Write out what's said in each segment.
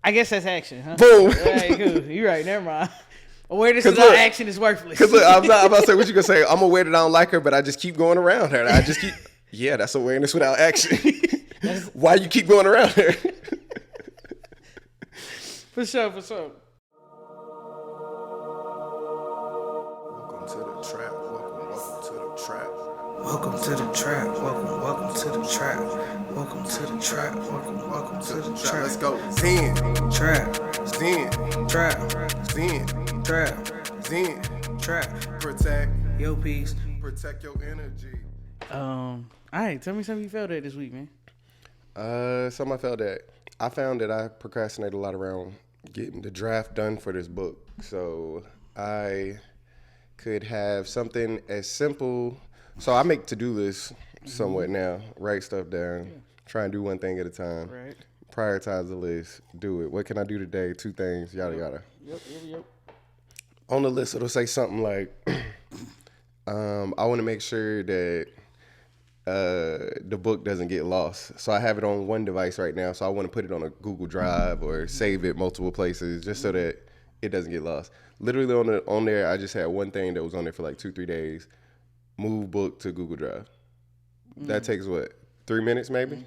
I guess that's action, huh? Boom. All right, cool. You're right. Never mind. Awareness without action is worthless. Because look, I'm about to say what you gonna say. I'm aware that I don't like her, but I just keep going around her. I just keep. Yeah, that's awareness without action. Why you keep going around her? For sure, for sure. Welcome to the trap. Welcome to the trap. Welcome to the trap. Welcome to the trap. Welcome to the trap. Welcome to the trap. Let's go. Zen. Trap. Zen. Trap. Zen. Trap. Zen. Trap. Protect. Yo, peace. Protect your energy. All right, tell me something you felt at this week, man. Something I felt that I found that I procrastinate a lot around getting the draft done for this book. So I could have something as simple. So I make to-do lists somewhat now, write stuff down, try and do one thing at a time, Right. prioritize the list, do it. What can I do today? 2 things, yada, yada. Yep. On the list, it'll say something like, I want to make sure that the book doesn't get lost. So I have it on one device right now, so I want to put it on a Google Drive or save it multiple places just so that it doesn't get lost. Literally on there, I just had one thing that was on there for like 2-3 days. Move book to Google Drive. That takes what, 3 minutes maybe?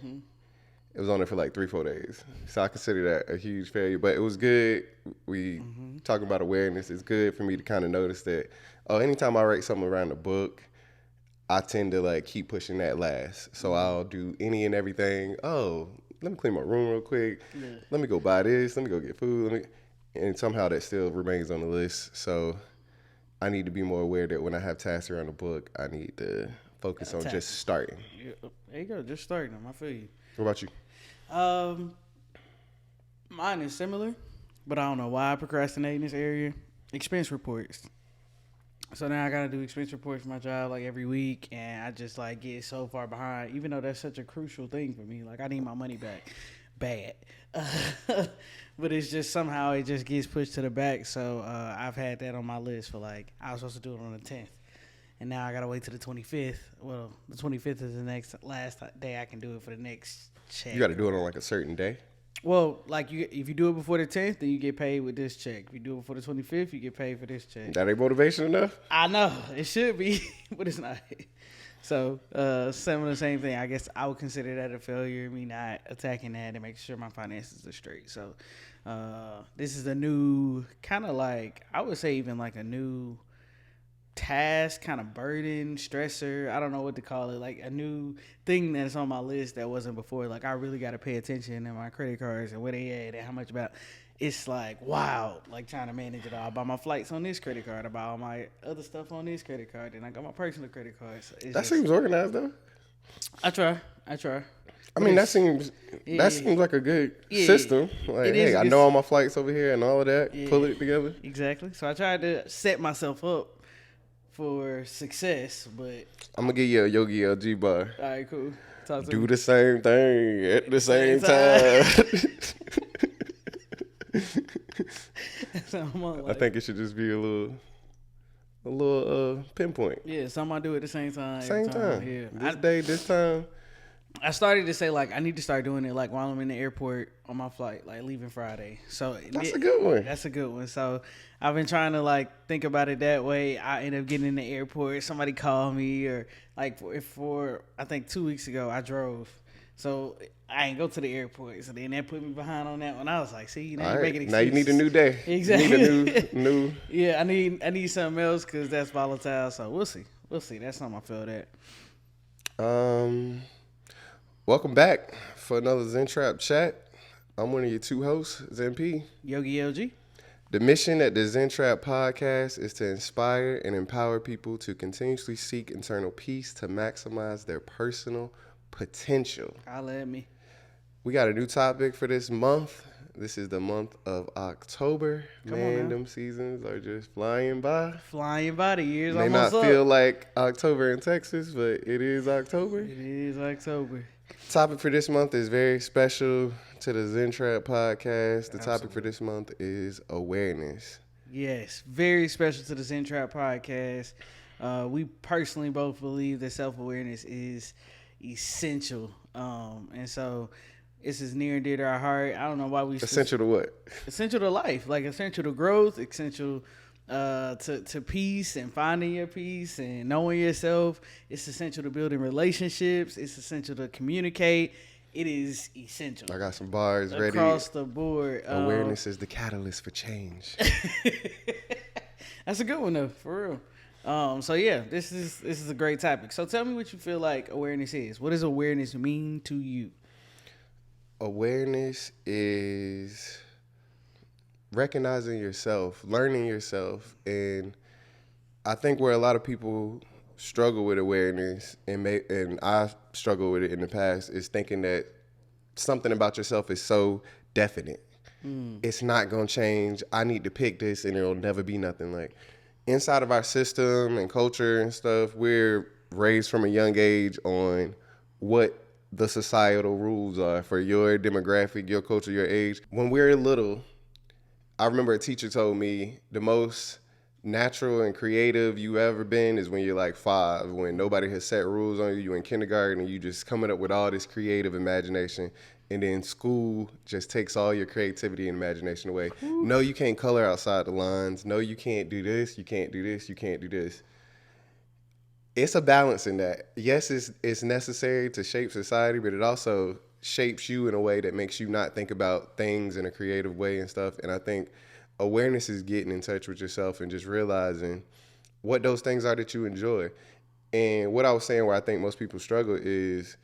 It was on there for like 3-4 days. So I consider that a huge failure, but it was good. We talking about awareness. It's good for me to kind of notice that, anytime I write something around the book, I tend to like keep pushing that last. So I'll do any and everything. Oh, let me clean my room real quick. Yeah. Let me go buy this. Let me go get food. And somehow that still remains on the list. So I need to be more aware that when I have tasks around the book, I need to focus on just starting. Yeah, there you go, just starting them. I feel you. What about you? Mine is similar, but I don't know why I procrastinate in this area. Expense reports. So now I gotta do expense reports for my job like every week, and I just like get so far behind, even though that's such a crucial thing for me. Like I need my money back, bad, but it's just somehow it just gets pushed to the back. So I've had that on my list for like I was supposed to do it on the 10th, and now I gotta wait till the 25th. Well, the 25th is the last day I can do it for the next check. You got to do it on like a certain day? Well, like if you do it before the 10th, then you get paid with this check. If you do it before the 25th, you get paid for this check. That ain't motivation enough? I know. It should be, but it's not. So, some of the same thing. I guess I would consider that a failure, me not attacking that and making sure my finances are straight. So, this is a new, kind of like, I would say even like a new task, kind of burden, stressor. I don't know what to call it. Like a new thing that's on my list that wasn't before. Like I really got to pay attention to my credit cards and where they at and how much about. It's like wow, like trying to manage it all. I buy my flights on this credit card. I buy all my other stuff on this credit card. And I got my personal credit card. So that seems organized though. I try. I mean, that seems like a good system. Like, hey, I know all my flights over here and all of that. Yeah, pull it together. Exactly. So I tried to set myself up for success, but I'm gonna give you a Yogi LG bar. All right, cool. Do the same thing at the same time. I think it should just be a little pinpoint. Yeah, something I do at the same time. Same time. Yeah. This day, this time. I started to say like I need to start doing it like while I'm in the airport on my flight, like leaving Friday. So that's a good one. That's a good one. So I've been trying to like think about it that way. I end up getting in the airport. Somebody called me, or like for I think 2 weeks ago I drove, so I ain't go to the airport. So then that put me behind on that one. I was like, see, now you're making excuses. Now you need a new day. Exactly. You need a new. Yeah, I need something else because that's volatile. So we'll see. That's something I feel that. Welcome back for another Zen Trap Chat. I'm one of your 2 hosts, Zen P. Yogi LG. The mission at the Zen Trap Podcast is to inspire and empower people to continuously seek internal peace to maximize their personal potential. Holla at me. We got a new topic for this month. This is the month of October. Man, them seasons are just flying by. The year's almost up. May not feel like October in Texas, but it is October. It is October. Topic for this month is very special to the Zen Trap Podcast. The topic for this month is awareness. Yes, very special to the Zen Trap Podcast. We personally both believe that self-awareness is essential. And so It's as near and dear to our heart. I don't know why we Essential to what? essential to life, like essential to growth, essential to peace and finding your peace and knowing yourself. It's essential to building relationships. It's essential to communicate. It is essential. I got some bars ready. Across the board. Awareness is the catalyst for change. That's a good one though, for real. So yeah, this is a great topic. So tell me what you feel like awareness is. What does awareness mean to you? Awareness is recognizing yourself, learning yourself, and I think where a lot of people struggle with awareness, and I struggle with it in the past, is thinking that something about yourself is so definite. It's not gonna change. I need to pick this, and it'll never be nothing. Like inside of our system and culture and stuff, we're raised from a young age on what the societal rules are for your demographic, your culture, your age. When we're little, I remember a teacher told me the most natural and creative you ever been is when you're like 5, when nobody has set rules on you. You're in kindergarten and you just coming up with all this creative imagination. And then school just takes all your creativity and imagination away. No, you can't color outside the lines. No, you can't do this. You can't do this. You can't do this. It's a balance in that. Yes, it's necessary to shape society, but it also shapes you in a way that makes you not think about things in a creative way and stuff. And I think awareness is getting in touch with yourself and just realizing what those things are that you enjoy. And what I was saying where I think most people struggle is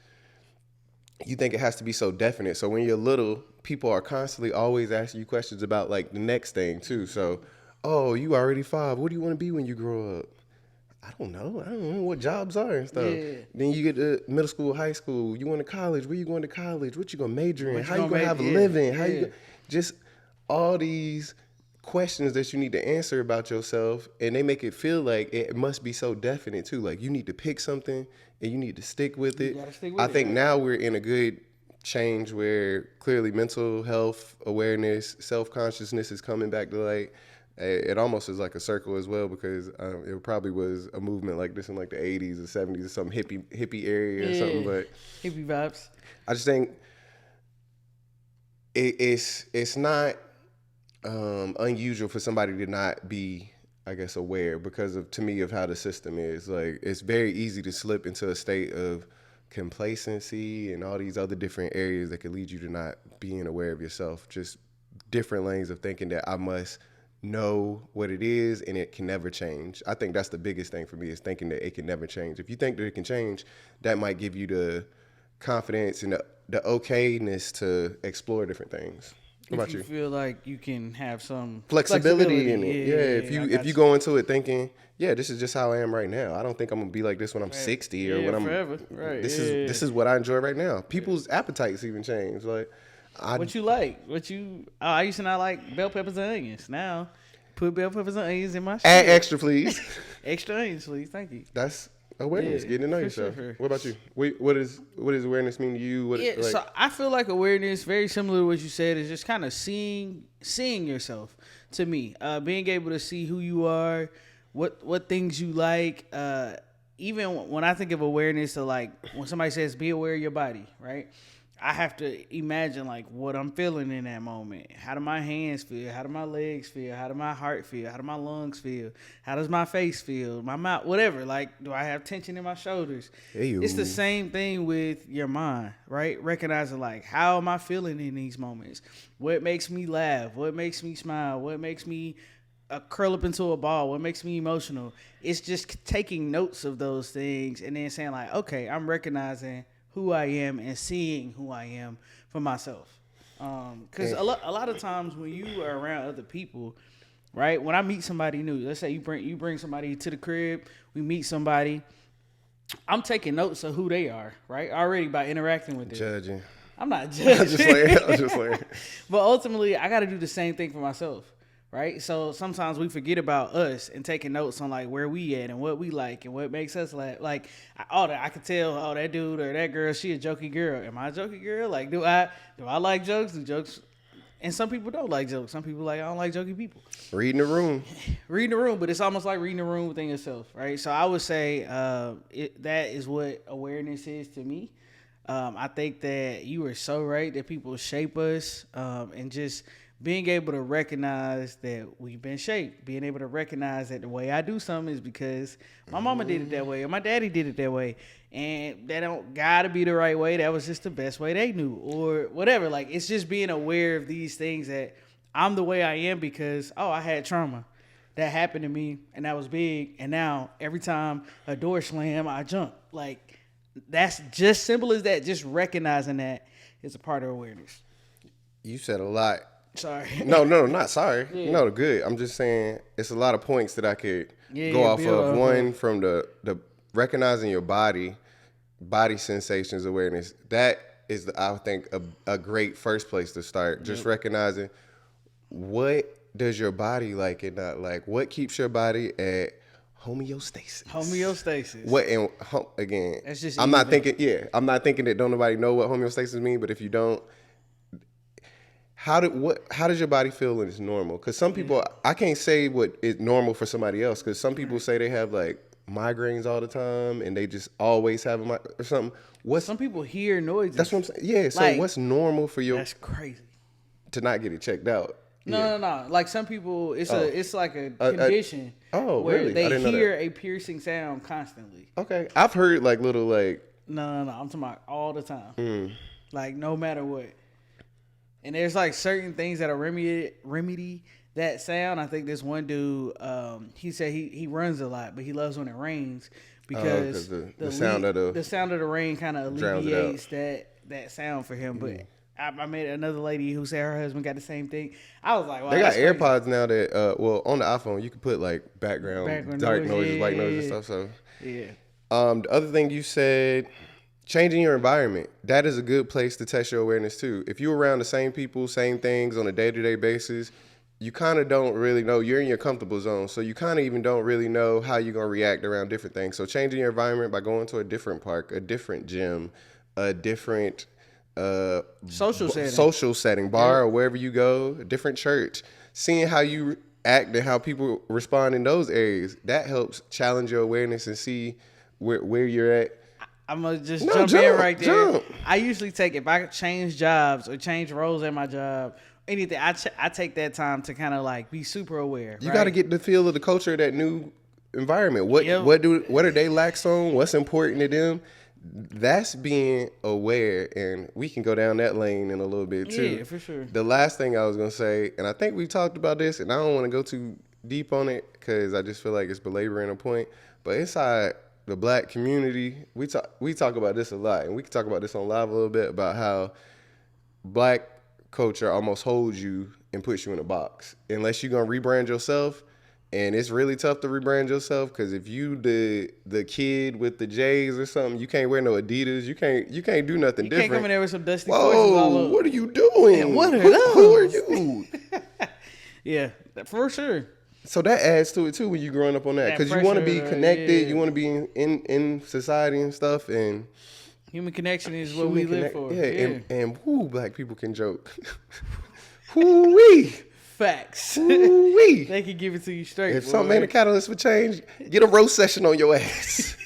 you think it has to be so definite. So when you're little, people are constantly always asking you questions about like the next thing too. So, oh, you already 5. What do you want to be when you grow up? I don't know what jobs are and stuff. Yeah. Then you get to middle school, high school. You want to college. Where you going to college? What you going to major in? How you going to have a living? How you just all these questions that you need to answer about yourself, and they make it feel like it must be so definite too. Like you need to pick something and you need to stick with it. I think now we're in a good change where clearly mental health awareness, self-consciousness is coming back to light. It almost is like a circle as well, because it probably was a movement like this in like the 80s or 70s or some hippie area or something. But hippie vibes. I just think it's not unusual for somebody to not be, I guess, aware because of, to me, of how the system is. Like it's very easy to slip into a state of complacency and all these other different areas that could lead you to not being aware of yourself. Just different lanes of thinking that I must know what it is and it can never change. I think that's the biggest thing for me, is thinking that it can never change. If you think that it can change, that might give you the confidence and the okayness to explore different things. What about you? You feel like you can have some flexibility in it. Yeah, if you go into it thinking, yeah, this is just how I am right now. I don't think I'm gonna be like this when I'm 60 or when I'm forever. Right. This is what I enjoy right now. People's appetites even change. Like what you like? I used to not like bell peppers and onions. Now, put bell peppers and onions in my shit. Add extra, please. Extra onions, please. Thank you. That's awareness, getting to know yourself. Sure. What about you? What does awareness mean to you? So I feel like awareness, very similar to what you said, is just kind of seeing yourself. To me, being able to see who you are, what things you like. Even when I think of awareness, to like when somebody says be aware of your body, right? I have to imagine like what I'm feeling in that moment. How do my hands feel? How do my legs feel? How do my heart feel? How do my lungs feel? How does my face feel? My mouth, whatever. Like, do I have tension in my shoulders? It's the same thing with your mind, right? Recognizing like, how am I feeling in these moments? What makes me laugh? What makes me smile? What makes me curl up into a ball? What makes me emotional? It's just taking notes of those things and then saying like, okay, I'm recognizing who I am and seeing who I am for myself. Because a lot of times when you are around other people, right? When I meet somebody new, let's say you bring somebody to the crib, we meet somebody, I'm taking notes of who they are, right? Already by interacting with them. Judging. I'm not judging. I'm just playing. But ultimately, I got to do the same thing for myself. Right? So sometimes we forget about us and taking notes on like where we at and what we like and what makes us laugh. Like, I could tell, that dude or that girl, she a jokey girl. Am I a jokey girl? Like, do I like jokes? Do jokes? And some people don't like jokes. Some people like, I don't like jokey people. Reading the room. Reading the room, but it's almost like reading the room within yourself, right? So I would say that is what awareness is to me. I think that you are so right that people shape us, and just being able to recognize that we've been shaped, being able to recognize that the way I do something is because my mama did it that way or my daddy did it that way, and that don't gotta be the right way. That was just the best way they knew or whatever. Like, it's just being aware of these things, that I'm the way I am because, I had trauma that happened to me and that was big, and now every time a door slam, I jump. Like, that's just simple as that. Just recognizing that is a part of awareness. You said a lot. Sorry. No, not sorry. Yeah. No, good. I'm just saying it's a lot of points that I could go off of. One, from the recognizing your body sensations awareness. That is, I think, a great first place to start. Just recognizing what does your body like and not like. What keeps your body at homeostasis. What, and again, I'm not thinking that don't nobody know what homeostasis means, but if you don't, how does your body feel when it's normal? Because some people, I can't say what is normal for somebody else, because some people say they have like migraines all the time and they just always have or something. Some people hear noises. That's what I'm saying. Yeah, so like, what's normal for you? That's crazy. To not get it checked out. No. Like, some people, it's like a condition where really? they hear a piercing sound constantly. Okay. I've heard like little like... No. I'm talking about all the time. Like, no matter what. And there's like certain things that are remedy that sound. I think this one dude, he said he runs a lot, but he loves when it rains because the sound of the rain kind of alleviates that sound for him. But I met another lady who said her husband got the same thing. I was like, wow, they got AirPods now that on the iPhone you can put like background dark noises, white noises and stuff. So yeah. The other thing you said, changing your environment, that is a good place to test your awareness too. If you're around the same people, same things on a day-to-day basis, you kind of don't really know. You're in your comfortable zone, so you kind of even don't really know how you're going to react around different things. So changing your environment by going to a different park, a different gym, a different social setting, bar or wherever you go, a different church, seeing how you act and how people respond in those areas, that helps challenge your awareness and see where you're at. I'm going to just jump in right there. I usually take, if I change jobs or change roles at my job, anything, I take that time to kind of like be super aware. You got to get the feel of the culture of that new environment. What are they lax on? What's important to them? That's being aware, and we can go down that lane in a little bit too. Yeah, for sure. The last thing I was going to say, and I think we talked about this, and I don't want to go too deep on it because I just feel like it's belaboring a point, but inside the black community, we talk about this a lot, and we can talk about this on live a little bit about how black culture almost holds you and puts you in a box unless you're gonna rebrand yourself, and it's really tough to rebrand yourself because if you the kid with the J's or something, you can't wear no Adidas, you can't do nothing different. You can't come in there with some dusty forces all over. What are you doing? And what are those? Who are you? Yeah, for sure. So that adds to it too when you're growing up on that, because you want to be connected, you want to be in society and stuff, and human connection is what we live for. Yeah. And whoo, black people can joke. Whoo wee. Facts. Whoo wee. They can give it to you straight. If something ain't a catalyst for change, get a roast session on your ass.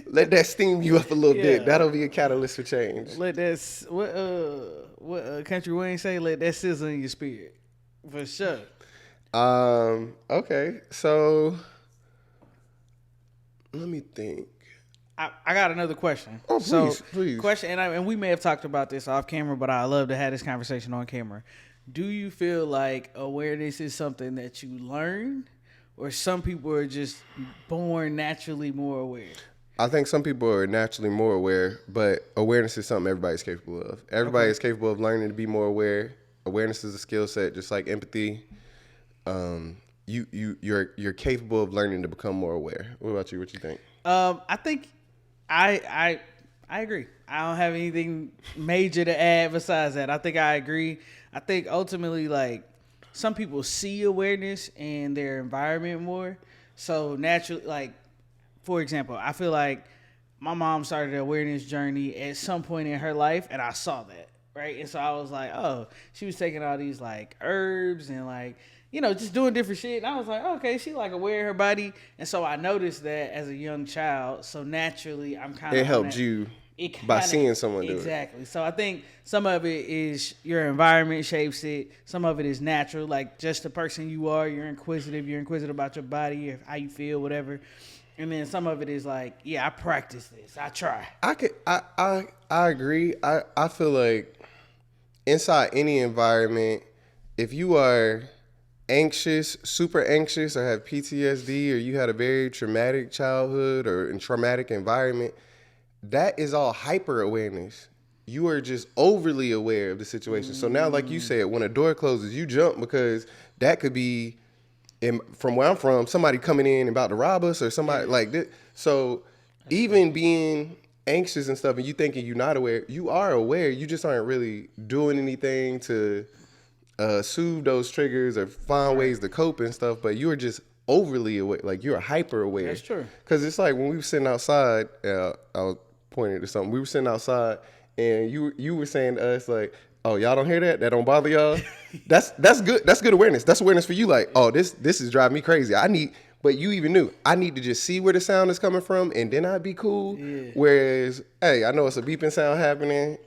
Let that steam you up a little bit. That'll be a catalyst for change. Let that what Country Wayne say? Let that sizzle in your spirit, for sure. Okay, so let me think. I got another question. Oh, please. Question, and we may have talked about this off camera, but I love to have this conversation on camera. Do you feel like awareness is something that you learn, or some people are just born naturally more aware? I think some people are naturally more aware, but awareness is something everybody's capable of. Everybody is capable of learning to be more aware. Awareness is a skill set, just like empathy. You're capable of learning to become more aware. What about you? What you think? I think I agree. I don't have anything major to add besides that. I think I agree. I think ultimately, like, some people see awareness in their environment more. So naturally, like, for example, I feel like my mom started an awareness journey at some point in her life, and I saw that, right? And so I was like, oh, she was taking all these, like, herbs and, like, you know, just doing different shit. And I was like, okay, she like aware of her body. And so I noticed that as a young child. So naturally, I'm kind of... It helped you by seeing someone do it. Exactly. So I think some of it is your environment shapes it. Some of it is natural, like just the person you are. You're inquisitive. You're inquisitive about your body, or how you feel, whatever. And then some of it is like, yeah, I practice this. I try. I agree. I feel like inside any environment, if you are anxious, super anxious, or have PTSD, or you had a very traumatic childhood or in traumatic environment, that is all hyper awareness. You are just overly aware of the situation. So now, like you said, when a door closes, you jump because that could be, from where I'm from, somebody coming in about to rob us or somebody like this. So even being anxious and stuff and you thinking you're not aware, you are aware. You just aren't really doing anything to soothe those triggers or find ways to cope and stuff. But you are just overly aware. Like you're hyper aware. That's true. Because it's like when we were sitting outside, I was pointing to something. We were sitting outside and you were saying to us like, oh, y'all don't hear that? That don't bother y'all? That's good. That's good awareness. That's awareness for you. Like, oh, this is driving me crazy. But you even knew I need to just see where the sound is coming from, and then I'd be cool. Yeah. Whereas, hey, I know it's a beeping sound happening.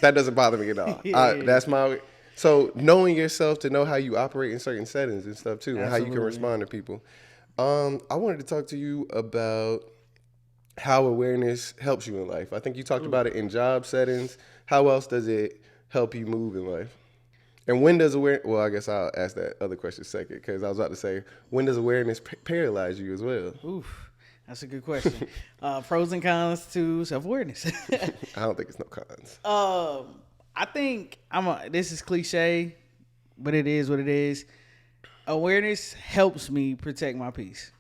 That doesn't bother me at all. That's my. So knowing yourself to know how you operate in certain settings and stuff too, and how you can respond to people. I wanted to talk to you about how awareness helps you in life. I think you talked about it in job settings. How else does it help you move in life? And when does awareness, well, I guess I'll ask that other question second, because I was about to say, when does awareness paralyze you as well? Oof, that's a good question. Pros and cons to self-awareness. I don't think it's no cons. I think this is cliche, but it is what it is. Awareness helps me protect my peace,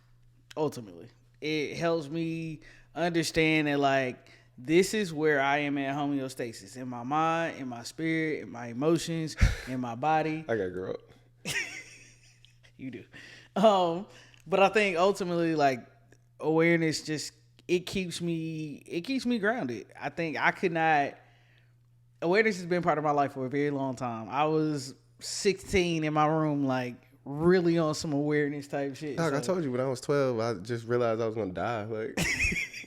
ultimately. It helps me understand that, like, this is where I am at homeostasis in my mind, in my spirit, in my emotions, in my body. I gotta grow up. You do. But I think ultimately, like, awareness just it keeps me grounded. I think awareness has been part of my life for a very long time. I was 16 in my room, like, really on some awareness type shit. Dog, I told you when I was 12, I just realized I was gonna die. Like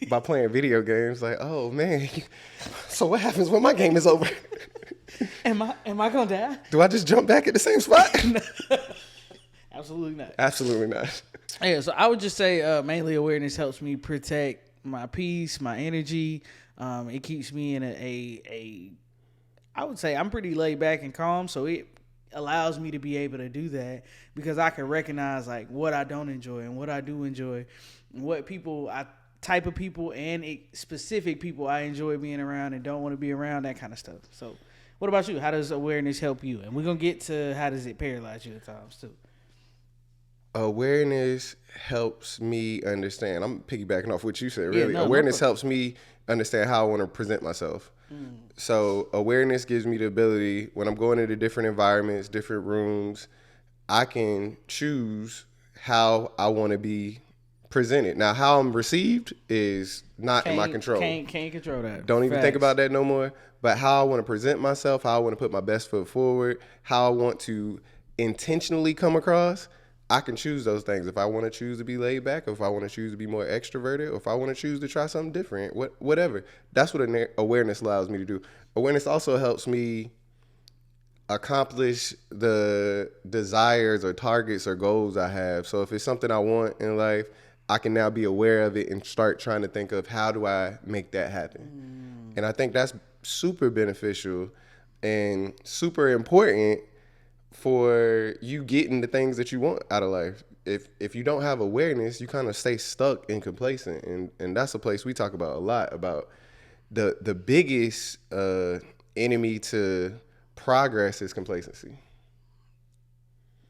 by playing video games, like, oh man, so what happens when my game is over? Am I gonna die? Do I just jump back at the same spot? Absolutely not. Absolutely not. Yeah, so I would just say mainly awareness helps me protect my peace, my energy. It keeps me in I would say I'm pretty laid back and calm, so it allows me to be able to do that because I can recognize like what I don't enjoy and what I do enjoy, what type of people and specific people I enjoy being around and don't want to be around, that kind of stuff. So what about you? How does awareness help you? And we're going to get to how does it paralyze you at times too. Awareness helps me understand. I'm piggybacking off what you said, really. Awareness helps me understand how I want to present myself. So awareness gives me the ability, when I'm going into different environments, different rooms, I can choose how I want to be presented. Now, how I'm received is not in my control. Can't control that. Don't even think about that no more. But how I want to present myself, how I want to put my best foot forward, how I want to intentionally come across, I can choose those things. If I want to choose to be laid back, or if I want to choose to be more extroverted, or if I want to choose to try something different, whatever. That's what awareness allows me to do. Awareness also helps me accomplish the desires or targets or goals I have. So if it's something I want in life, I can now be aware of it and start trying to think of how do I make that happen. And I think that's super beneficial and super important for you getting the things that you want out of life. If you don't have awareness, you kind of stay stuck and complacent. And that's a place we talk about a lot, about the biggest enemy to progress is complacency.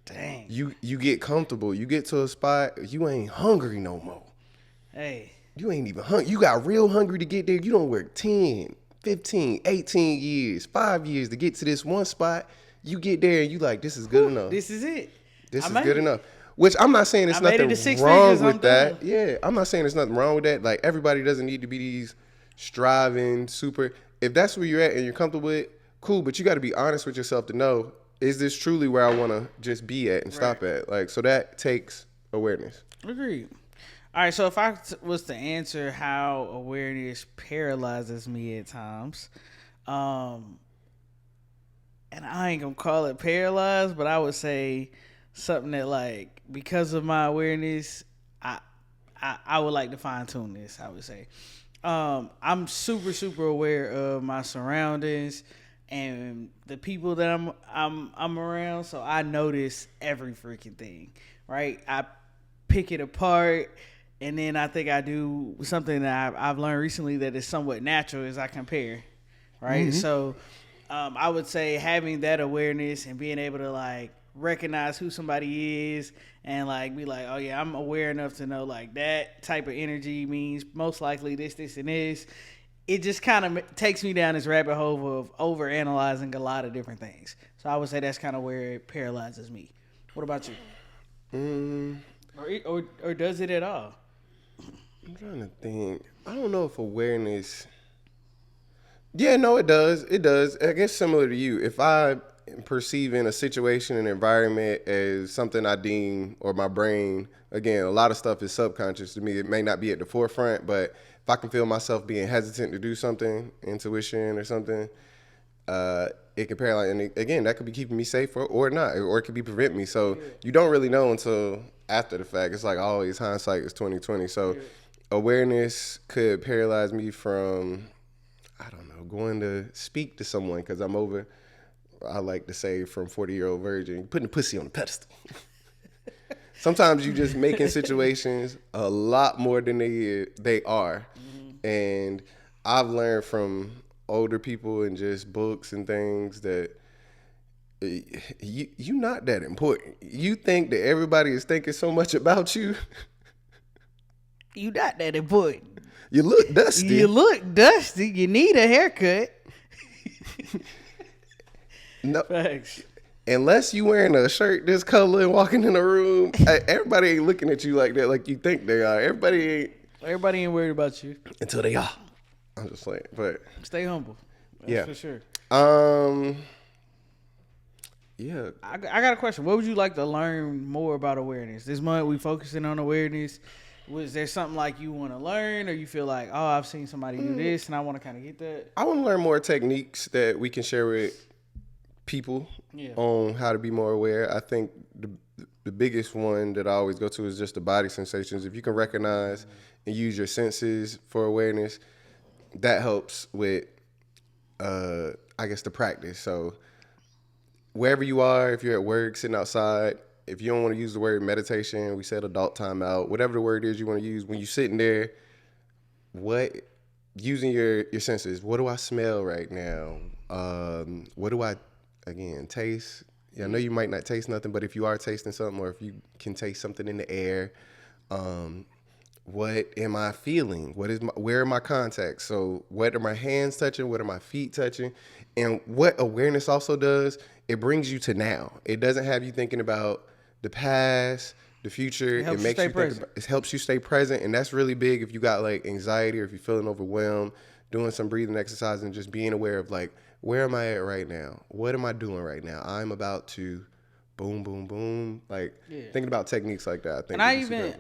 Dang. You get comfortable. You get to a spot, you ain't hungry no more. Hey. You ain't even hungry. You got real hungry to get there. You don't work 10, 15, 18 years, 5 years to get to this one spot. You get there and you like, this is good enough. This is it. This is good enough. Which I'm not saying there's nothing wrong with that. Yeah, I'm not saying there's nothing wrong with that. Like, everybody doesn't need to be these striving, super. If that's where you're at and you're comfortable with, cool. But you got to be honest with yourself to know, is this truly where I want to just be at and stop at? Like, so that takes awareness. Agreed. All right, so if I was to answer how awareness paralyzes me at times, um, and I ain't gonna call it paralyzed, but I would say something that like because of my awareness, I I would like to fine tune this. I would say, I'm super aware of my surroundings and the people that I'm around, so I notice every freaking thing. Right, I pick it apart, and then I think I do something that I've learned recently that is somewhat natural is I compare. Right, so I would say having that awareness and being able to like recognize who somebody is and like be like, oh yeah, I'm aware enough to know like that type of energy means most likely this, and this. It just kind of takes me down this rabbit hole of over analyzing a lot of different things. So I would say that's kind of where it paralyzes me. What about you? Or does it at all? I'm trying to think. I don't know if awareness. Yeah, no, it does. It does. I guess similar to you. If I am perceiving a situation and environment as something I deem, or my brain, again, a lot of stuff is subconscious to me. It may not be at the forefront, but if I can feel myself being hesitant to do something, intuition or something, it can paralyze. And again, that could be keeping me safe or not, or it could be preventing me. So you don't really know until after the fact. It's like always hindsight is 20/20. So awareness could paralyze me from, I don't know, going to speak to someone because I'm over, I like to say, from 40-year-old virgin, putting the pussy on the pedestal. Sometimes you just making situations a lot more than they are. And I've learned from older people and just books and things that you're not that important. You think that everybody is thinking so much about you. You not that important. You look dusty. You need a haircut. No. Thanks. Unless you wearing a shirt this color and walking in a room, everybody ain't looking at you like that, like you think they are. Everybody ain't worried about you until they are. I'm just saying, but stay humble. That's yeah, for sure. Yeah. I got a question. What would you like to learn more about awareness? This month we focusing on awareness. Was there something like you want to learn, or you feel like, oh, I've seen somebody do this and I want to kind of get that? I want to learn more techniques that we can share with people on how to be more aware. I think the biggest one that I always go to is just the body sensations. If you can recognize and use your senses for awareness, that helps with, I guess, the practice. So wherever you are, if you're at work, sitting outside, if you don't want to use the word meditation, we said adult timeout, whatever the word is you want to use, when you're sitting there, using your senses, what do I smell right now? What do I, again, taste? Yeah, I know you might not taste nothing, but if you are tasting something, or if you can taste something in the air, what am I feeling? Where are my contacts? So what are my hands touching? What are my feet touching? And what awareness also does, it brings you to now. It doesn't have you thinking about the past, the future. It makes you present. It helps you stay present, and that's really big if you got like anxiety or if you're feeling overwhelmed. Doing some breathing exercise and just being aware of like, where am I at right now? What am I doing right now? I'm about to boom, boom, boom. Like thinking about techniques like that.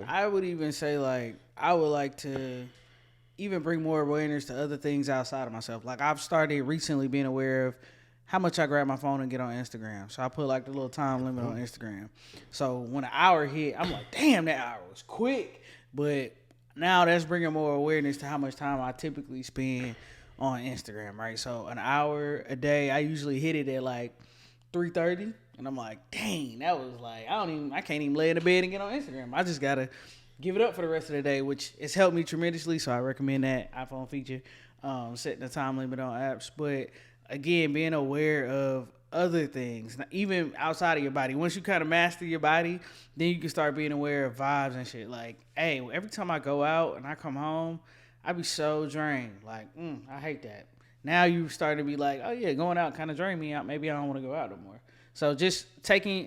I would even say like I would like to even bring more awareness to other things outside of myself. Like I've started recently being aware of how much I grab my phone and get on Instagram. So I put like the little time limit on Instagram. So when an hour hit, I'm like, damn, that hour was quick. But now that's bringing more awareness to how much time I typically spend on Instagram, right? So an hour a day, I usually hit it at like 3:30, and I'm like, dang, that was like, I can't even lay in the bed and get on Instagram. I just gotta give it up for the rest of the day, which has helped me tremendously. So I recommend that iPhone feature, setting the time limit on apps. But again, being aware of other things, even outside of your body. Once you kind of master your body, then you can start being aware of vibes and shit. Like, hey, every time I go out and I come home, I be so drained. Like, I hate that. Now you starting to be like, oh yeah, going out kind of drained me out. Maybe I don't want to go out no more. So just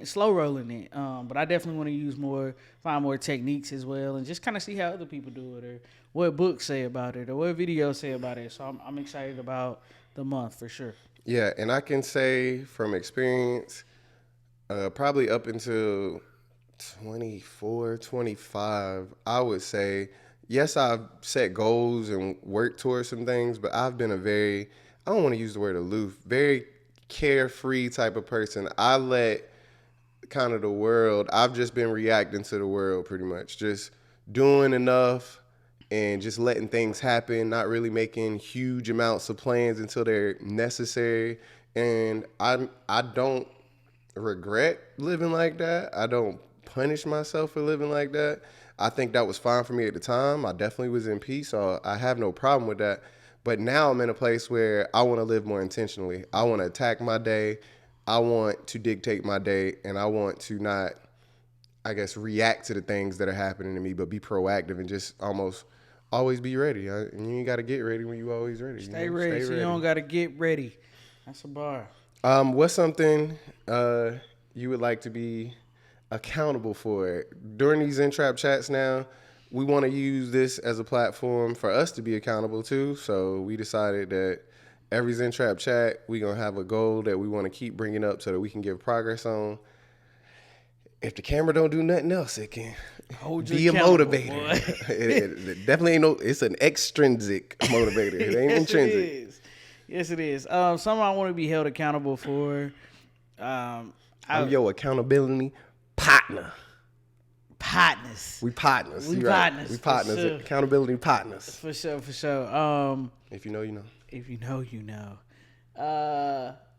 slow rolling it. But I definitely want to find more techniques as well, and just kind of see how other people do it, or what books say about it, or what videos say about it. So I'm excited about the month for sure. Yeah, and I can say from experience, probably up until 24, 25, I would say, yes, I've set goals and worked towards some things, but I've been I don't want to use the word aloof, very carefree type of person. I let kind of the world, I've just been reacting to the world pretty much, just doing enough and just letting things happen, not really making huge amounts of plans until they're necessary. And I don't regret living like that. I don't punish myself for living like that. I think that was fine for me at the time. I definitely was in peace, so I have no problem with that. But now I'm in a place where I want to live more intentionally. I want to attack my day. I want to dictate my day, and I want to not, I guess, react to the things that are happening to me, but be proactive and just almost always be ready. And you ain't got to get ready when you always ready. Stay ready. So you don't got to get ready. That's a bar. What's something you would like to be accountable for? During these Zen Trap Chats now, we want to use this as a platform for us to be accountable to. So we decided that every Zen Trap Chat, we're going to have a goal that we want to keep bringing up so that we can give progress on. If the camera don't do nothing else, it can be a motivator. It definitely ain't it's an extrinsic motivator. It ain't intrinsic. Yes, it is. Something I want to be held accountable for. I'm your accountability partner. Partners. We partners. We right. partners. We partners. Sure. Accountability partners. For sure. If you know, you know. If you know, you know.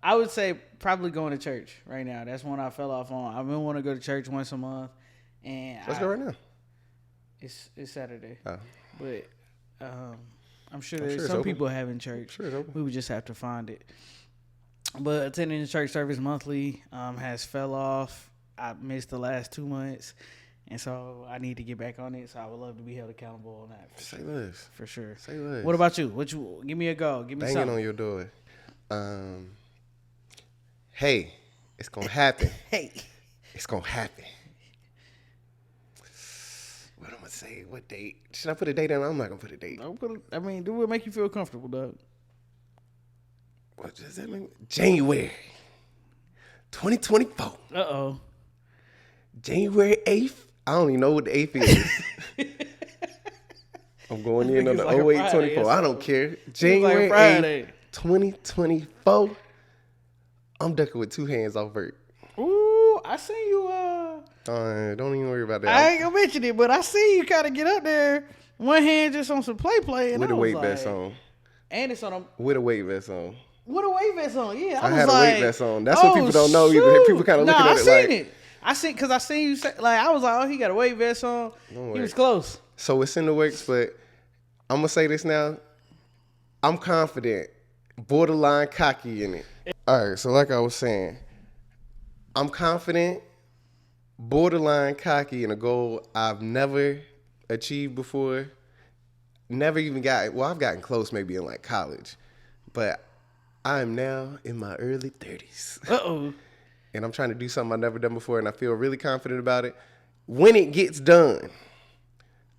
I would say probably going to church right now. That's one I fell off on. I've been wanting to go to church once a month, and Let's go right now. It's Saturday, Oh. but I'm sure there's some people having church. Sure, it's open. We would just have to find it. But attending the church service monthly has fell off. I missed the last 2 months, and so I need to get back on it. So I would love to be held accountable on that. Say less. For sure. Say less. What about you? Give me a goal. Give me Banging something. on your door. Hey, it's gonna happen. Hey, it's gonna happen. What am I gonna say? What date? Should I put a date in? I'm not gonna put a date. do what make you feel comfortable, dog. What does that mean? January 2024. Uh-oh. January 8th. I don't even know what the 8th is. I'm going in on the like 08-24. I don't care. January 8th, 2024. I'm ducking with 2 hands off vert. Ooh, I see you. Don't even worry about that. I ain't gonna mention it, but I see you kind of get up there. One hand just on some play. And with a weight vest on. And it's on a... With a weight vest on. With a weight vest on, yeah. I had a weight vest on. That's what people don't know either. People kind of looking at it like... I seen you say, like, I was like, oh, he got a weight vest on. He was close. So it's in the works, but I'm going to say this now. I'm confident, borderline cocky in it. All right, so like I was saying, I'm confident, borderline cocky in a goal I've never achieved before. Never even I've gotten close maybe in like college, but I am now in my early 30s. Uh-oh. And I'm trying to do something I've never done before, and I feel really confident about it. When it gets done,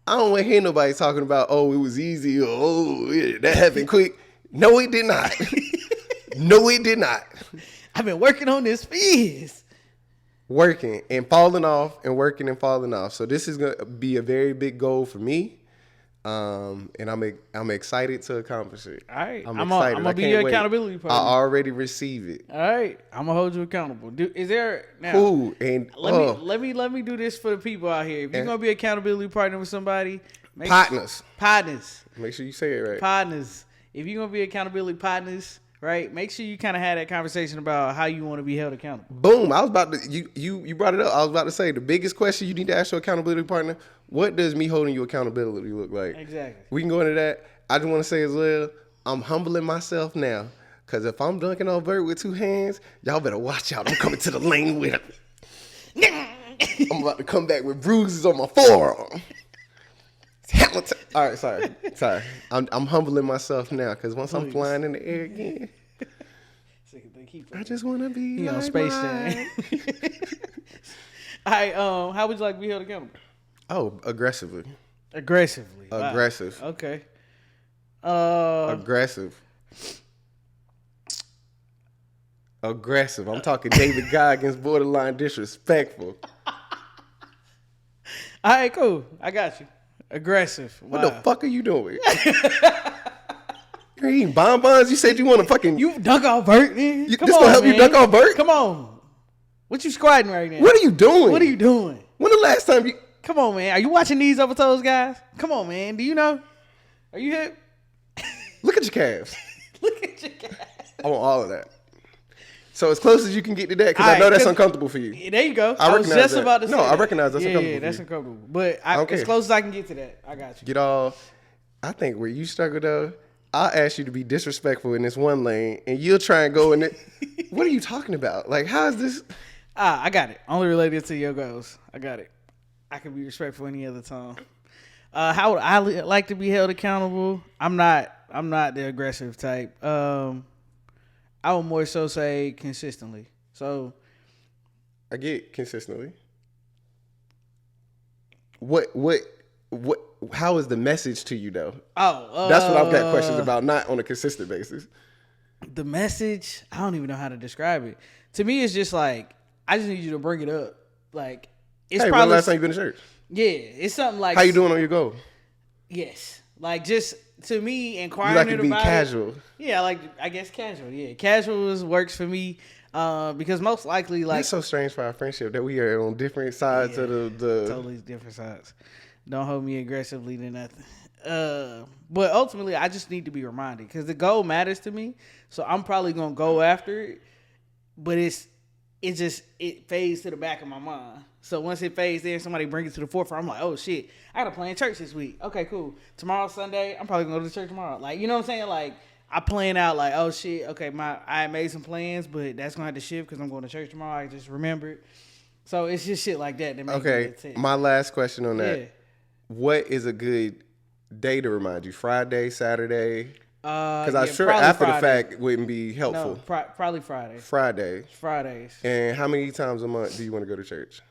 I don't want to hear nobody talking about, oh, it was easy, or oh, that happened quick. No, it did not. No, it did not. I've been working on this for years. Working and falling off and working and falling off. So this is going to be a very big goal for me. And I'm excited to accomplish it. All right. I'm excited. excited. I'm going to be your accountability partner. I already receive it. All right. I'm going to hold you accountable. Is there... Now, cool. And let me do this for the people out here. If you're going to be accountability partner with somebody... Partners. Make sure you say it right. Partners. If you're going to be accountability partners... Right, make sure you kind of had that conversation about how you want to be held accountable. Boom! I was about to you brought it up. I was about to say the biggest question you need to ask your accountability partner: what does me holding you accountability look like? Exactly. We can go into that. I just want to say as well, I'm humbling myself now because if I'm dunking on vert with 2 hands, y'all better watch out. I'm coming to the lane with it. I'm about to come back with bruises on my forearm. All right, sorry. I'm humbling myself now because once I'm flying in the air again, I just want to be on Space Jam. All right, how would you like to be held accountable? Oh, aggressively. Aggressive. Okay. Aggressive. I'm talking David Goggins, borderline disrespectful. All right, cool. I got you. Aggressive. Wow. What the fuck are you doing? You're eating bonbons? You said you want to fucking... You dunk off Bert, man. This gonna help you dunk off Bert? Come on. What you squatting right now? What are you doing? What are you doing? When the last time you... Come on, man. Are you watching Knees Over Toes, guys? Come on, man. Do you know? Are you hip? Look at your calves. Look at your calves. I want all of that. So as close as you can get to that, because I All know right, that's 'cause- uncomfortable for you. There you go. I I was recognize just that. about to say No, I that. recognize that's uncomfortable Yeah, for that's you. uncomfortable. But Okay. as close as I can get to that, I got you. Get all... I think where you struggle, though, I'll ask you to be disrespectful in this one lane, and you'll try and go in it. What are you talking about? Like, how is this... I got it. Only related to your goals. I got it. I can be respectful any other time. How would I like to be held accountable? I'm not the aggressive type. I would more so say consistently. So I get consistently. What, how is the message to you, though? That's what I've got questions about, not on a consistent basis. The message, I don't even know how to describe it. To me, it's just like, I just need you to bring it up. Like, it's Hey, when the probably... last time you been to church? Yeah, it's something like... How you doing on your goal? Yes. Like, just, to me, inquiring You like to be about casual. It, yeah, I guess casual, yeah. Casual works for me because most likely, like... It's so strange for our friendship that we are on different sides of the... Totally different sides. Don't hold me aggressively to nothing. But ultimately, I just need to be reminded because the goal matters to me. So I'm probably going to go after it, but it fades to the back of my mind. So once it fades there, somebody brings it to the forefront. I'm like, oh shit, I got to play in church this week. Okay, cool. Tomorrow's Sunday. I'm probably going to go to church tomorrow. Like, you know what I'm saying? Like, I plan out like, oh shit, okay, I made some plans, but that's going to have to shift because I'm going to church tomorrow. I just remembered. So it's just shit like that makes me Okay, my last question on that. Yeah. What is a good day to remind you? Friday, Saturday? Because I'm yeah, sure probably after Friday. the fact wouldn't be helpful. No, probably Friday. Fridays. And how many times a month do you want to go to church?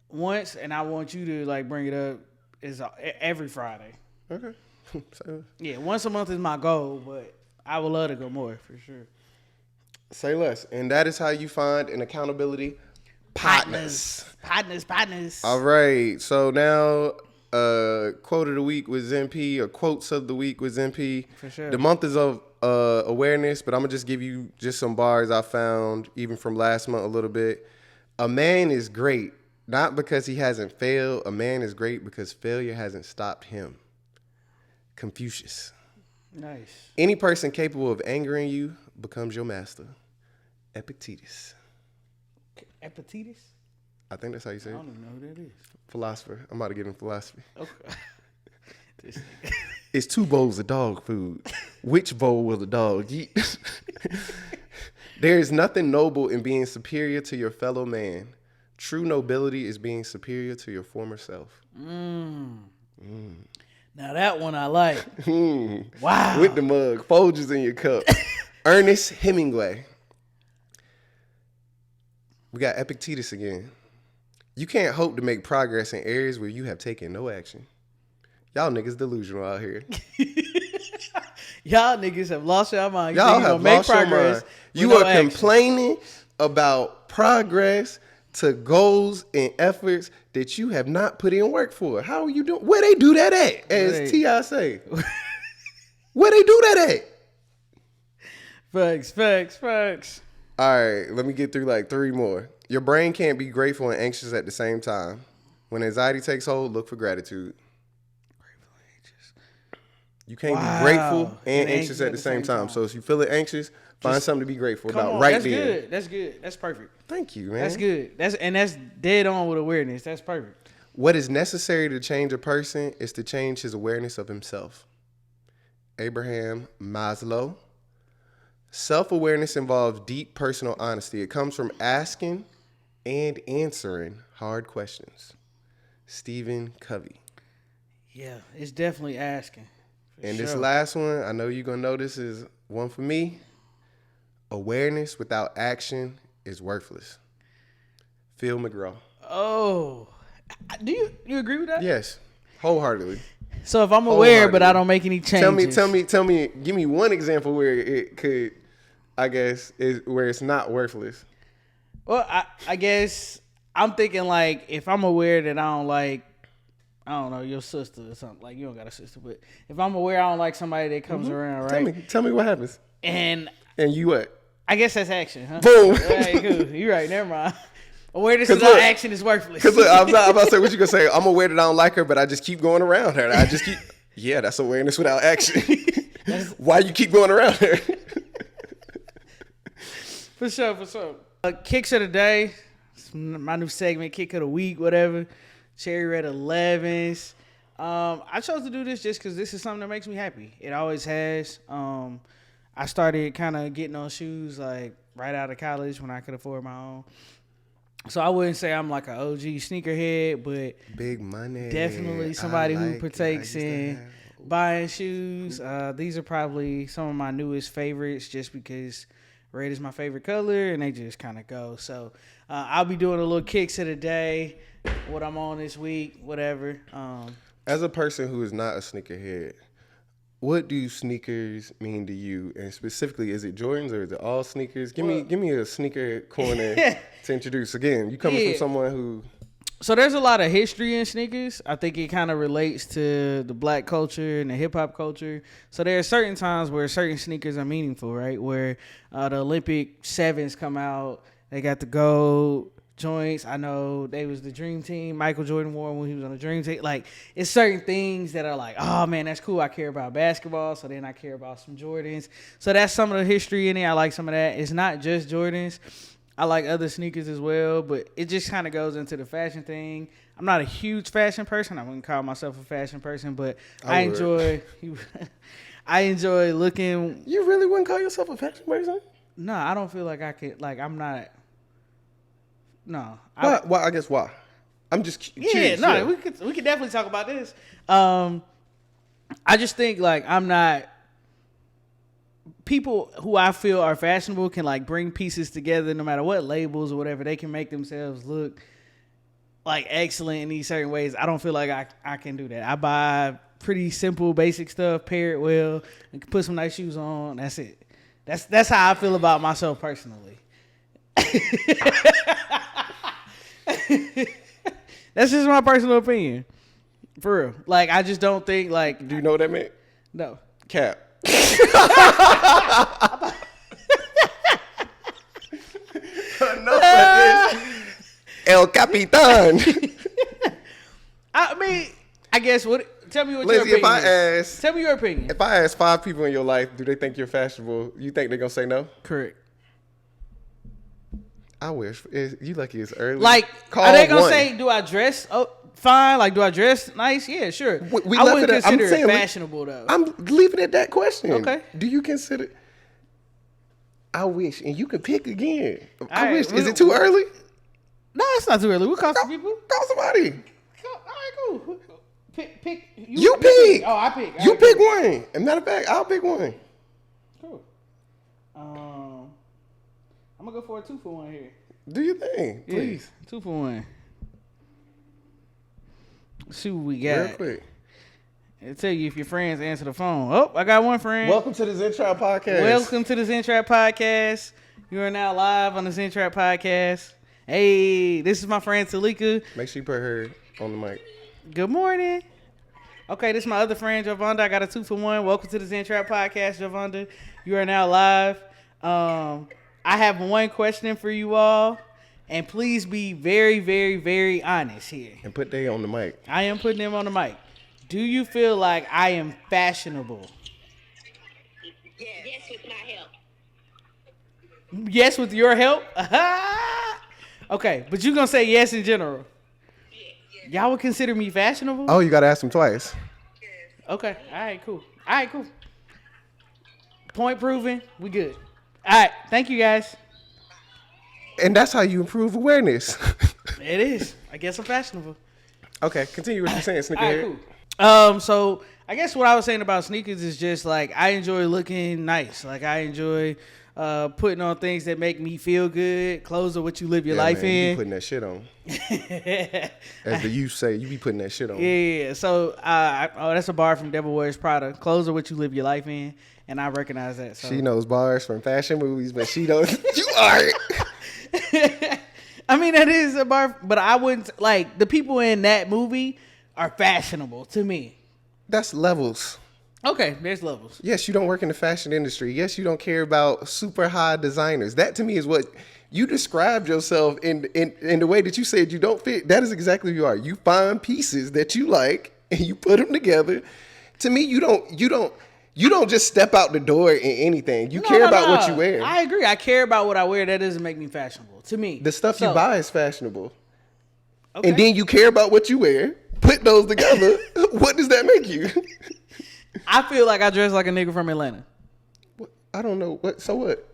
Once, and I want you to like bring it up is every Friday. Okay. So, Yeah, once a month is my goal, but I would love to go more for sure. say less. And that is how you find an accountability partners. Partners. All right. So now, quote of the week with Zen P, or quotes of the week with Zen P. For sure. The month is of awareness, but I'm going to just give you just some bars I found, even from last month a little bit. A man is great, not because he hasn't failed. A man is great because failure hasn't stopped him. Confucius. Nice. Any person capable of angering you becomes your master. Epictetus. Epictetus? I think that's how you say I it. don't even know who that is. Philosopher. I'm about to get in philosophy. Okay. This nigga. It's 2 bowls of dog food. Which bowl will the dog eat? There is nothing noble in being superior to your fellow man. True nobility is being superior to your former self. Now that one I like. Wow. With the mug. Folgers in your cup. Ernest Hemingway. We got Epictetus again. You can't hope to make progress in areas where you have taken no action. Y'all niggas delusional out here. Y'all niggas have lost your mind. You Y'all think you have gonna lost your mind. You are complaining about progress to goals and efforts that you have not put in work for. How are you doing? Where they do that at? As T.I. say. Where they do that at? Facts. All right, let me get through like 3 more. Your brain can't be grateful and anxious at the same time. When anxiety takes hold, look for gratitude. You can't be grateful and anxious at the same time. So if you feel anxious, find something to be grateful about right there. That's good. That's perfect. Thank you, man. That's good. That's dead on with awareness. That's perfect. What is necessary to change a person is to change his awareness of himself. Abraham Maslow. Self-awareness involves deep personal honesty. It comes from asking and answering hard questions. Stephen Covey. Yeah, it's definitely asking. And this last one, I know you're going to know this is one for me. Awareness without action is worthless. Phil McGraw. Oh, do you agree with that? Yes, wholeheartedly. So if I'm aware, but I don't make any changes. Tell me, give me one example where it could, I guess, where it's not worthless. Well, I guess I'm thinking like if I'm aware that I don't like I don't know, your sister or something. Like, you don't got a sister, but if I'm aware I don't like somebody that comes around, right? Tell me what happens. And you what? I guess that's action, huh? Boom. All right, cool. You're right. Never mind. Awareness without action is worthless. Because I'm about to say what you gonna say. I'm aware that I don't like her, but I just keep going around her. I just keep. Yeah, that's awareness without action. Why you keep going around her? For sure. Kicks of the day. My new segment, kick of the week, whatever. Cherry Red 11s. I chose to do this just because this is something that makes me happy. It always has. I started kind of getting on shoes like right out of college when I could afford my own. So I wouldn't say I'm like an OG sneakerhead, but big money. Definitely somebody who partakes in buying shoes. These are probably some of my newest favorites just because red is my favorite color and they just kind of go. So I'll be doing a little kicks of the day, what I'm on this week, whatever. As a person who is not a sneakerhead, what do sneakers mean to you? And specifically, is it Jordans or is it all sneakers? Give me a sneaker corner to introduce. Again, you coming from someone who... So there's a lot of history in sneakers. I think it kind of relates to the black culture and the hip hop culture. So there are certain times where certain sneakers are meaningful, right? Where the Olympic 7s come out, they got the gold joints. I know they was the dream team. Michael Jordan wore when he was on the dream team. Like, it's certain things that are like, oh man, that's cool. I care about basketball, so then I care about some Jordans. So that's some of the history in it. I like some of that. It's not just Jordans. I like other sneakers as well, but it just kind of goes into the fashion thing. I'm not a huge fashion person. I wouldn't call myself a fashion person, but I enjoy looking. You really wouldn't call yourself a fashion person? No, I don't feel like I could. Like, I'm not. No. Well, I guess why? I'm just curious. We could definitely talk about this. I just think like I'm not. People who I feel are fashionable can like bring pieces together no matter what labels or whatever. They can make themselves look like excellent in these certain ways. I don't feel like I can do that. I buy pretty simple, basic stuff, pair it well, and put some nice shoes on. That's it. That's how I feel about myself personally. That's just my personal opinion. For real. Like, I just don't think like... Do you know what that meant? No. Cap. Enough of this. El Capitan. I mean, I guess tell me what Lindsay, your opinion is. Tell me your opinion. If I ask 5 people in your life, do they think you're fashionable? You think they're gonna say no? Correct. I wish. You lucky it's early. Like, are they gonna say, do I dress fine? Like, do I dress nice? Yeah, sure. I wouldn't consider it fashionable, though. I'm leaving it at that question. Okay. Do you consider... I wish. And you can pick again. I right, wish. Is it too early? No, it's not too early. We'll call some people. Call somebody. All right, cool. Pick. You pick. Oh, I pick. You pick one. As a matter of fact, I'll pick one. Cool. I'm going to go for a 2-for-1 here. Do your thing, please. Yeah, 2-for-1. Let's see what we got. Real quick. It'll tell you if your friends answer the phone. Oh, I got one friend. Welcome to the Zen Trap Podcast. Welcome to the Zen Trap Podcast. You are now live on the Zen Trap Podcast. Hey, this is my friend Talika. Make sure you put her on the mic. Good morning. Okay, this is my other friend, Javonda. I got a 2-for-1. Welcome to the Zen Trap Podcast, Javonda. You are now live. I have one question for you all. And please be very, very, very honest here. And put they on the mic. I am putting them on the mic. Do you feel like I am fashionable? Yes, with my help. Yes, with your help? Okay, but you're going to say yes in general. Yes. Y'all would consider me fashionable? Oh, you got to ask them twice. Yes. Okay, all right, cool. Point proven. We good. All right, thank you, guys. And that's how you improve awareness. It is. I guess I'm fashionable. Okay, continue what you're saying, sneakerhead. All right, cool. So I guess what I was saying about sneakers is just like I enjoy looking nice. Like I enjoy putting on things that make me feel good. Clothes are what you live your life in. You be putting that shit on. As the youth say, you be putting that shit on. Yeah. So that's a bar from Devil Wears Prada. Clothes are what you live your life in, and I recognize that. So. She knows bars from fashion movies, but she don't. You are. I mean, that is a bar, but I wouldn't like the people in that movie are fashionable to me. That's levels. Okay, there's levels. Yes, you don't work in the fashion industry. Yes, you don't care about super high designers. That to me is what you described yourself in the way that you said you don't fit. That is exactly who you are. You find pieces that you like and you put them together. To me, you don't just step out the door in anything. You care about what you wear. I agree. I care about what I wear. That doesn't make me fashionable. To me, The stuff you buy is fashionable. Okay. And then you care about what you wear. Put those together. What does that make you? I feel like I dress like a nigga from Atlanta. I don't know. So what?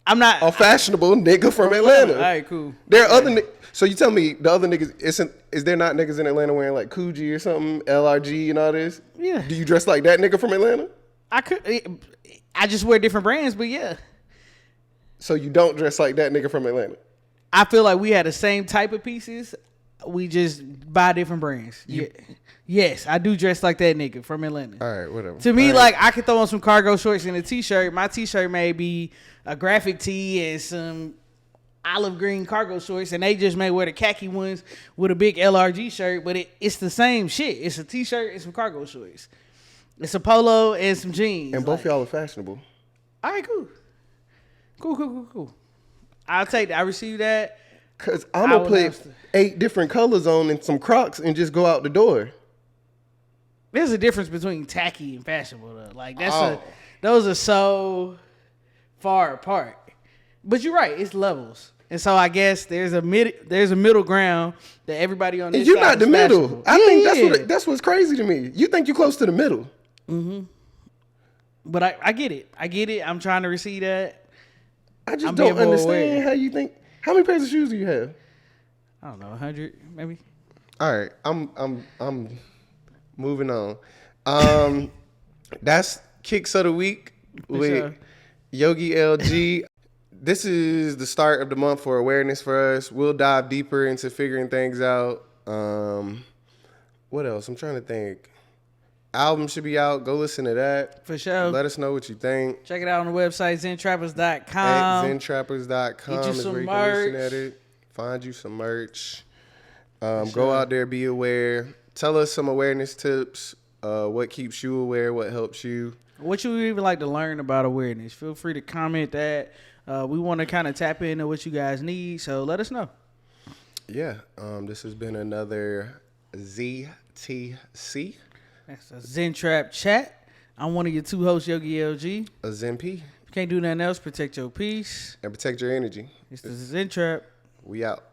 I'm not A fashionable nigga from Atlanta. All right, cool. There are other so you tell me the other niggas is there not niggas in Atlanta wearing like Coogee or something, LRG and all this? Yeah. Do you dress like that nigga from Atlanta? I just wear different brands, but yeah. So you don't dress like that nigga from Atlanta? I feel like we had the same type of pieces. We just buy different brands. Yeah. Yes, I do dress like that nigga from Atlanta. All right, whatever. To me, all right. like, I could throw on some cargo shorts and a t-shirt. My t-shirt may be a graphic tee and some olive green cargo shorts, and they just may wear the khaki ones with a big LRG shirt, but it's the same shit. It's a t-shirt and some cargo shorts. It's a polo and some jeans. And both y'all are fashionable. All right, cool. Cool. I'll take that. I receive that. Because I'm going to put 8 different colors on and some Crocs and just go out the door. There's a difference between tacky and fashionable, though. Like, those are so far apart. But you're right. It's levels. And so I guess there's a middle ground that everybody on this And you're side not the is middle. fashionable. I think that's what's crazy to me. You think you're close to the middle. Mm-hmm. But I get it. I'm trying to receive that. I just don't understand how you think. How many pairs of shoes do you have? I don't know, 100 maybe. All right, I'm moving on. That's Kicks of the Week with Yogi LG. This is the start of the month for awareness for us. We'll dive deeper into figuring things out. What else? I'm trying to think. Album should be out. Go listen to that. For sure. Let us know what you think. Check it out on the website, zentrappers.com. At zentrappers.com Get you is some where you can merch. listen at it. Find you some merch. Go out there, be aware. Tell us some awareness tips. What keeps you aware? What helps you? What you would even like to learn about awareness? Feel free to comment that. We want to kind of tap into what you guys need, so let us know. Yeah. This has been another ZTC. That's a Zen Trap Chat. I'm one of your 2 hosts, Yogi LG. A Zen P. If you can't do nothing else, protect your peace. And protect your energy. It's the Zen Trap. We out.